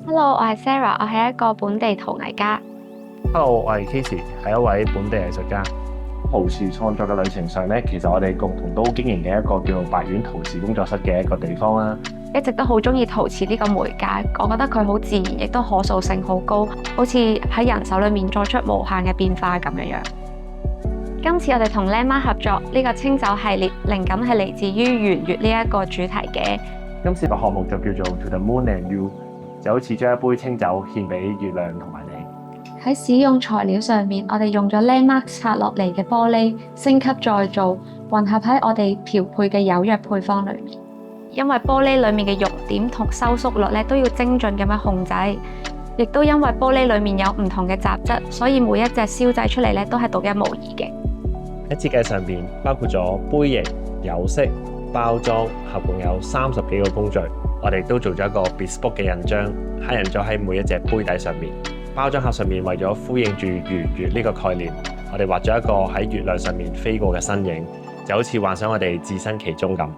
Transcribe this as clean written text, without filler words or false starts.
Hello，我係 Sarah，我係一個本地陶藝家。Hello，我係 Casey，係一位本地藝術家。陶瓷創作嘅旅程上咧，其實我哋共同都經營嘅一個叫做白苑陶瓷工作室嘅一個地方啦。一直都好中意陶瓷呢個媒介，我覺得佢好自然，亦都可塑性好高，好似喺人手裏面作出無限嘅變化咁樣。今次我哋同 Landmark 合作呢個清酒系列，靈感係嚟自於圓月呢一個主題嘅。今次個項目就叫做 To the Moon and You， 就好似將一杯清酒獻俾月亮同埋你。喺使用材料上面，我哋用咗 Landmark 拆落嚟嘅玻璃，升級再造，混合喺我哋調配嘅有約配方裏面。因為玻璃裡面嘅熔點同收縮率都要精準咁樣控制，亦都因為玻璃裡面有唔同嘅雜質，所以每一隻燒製出嚟都係獨一無二嘅。喺設計上邊，包括咗杯型、釉色、包裝，合共有30幾個工序。我哋都做咗一個 bespoke 嘅印章，刻印咗喺每一隻杯底上面。包裝盒上面為咗呼應住圓月呢個概念，我哋畫咗一個喺月亮上面飛過嘅身影，就好似幻想我哋置身其中咁。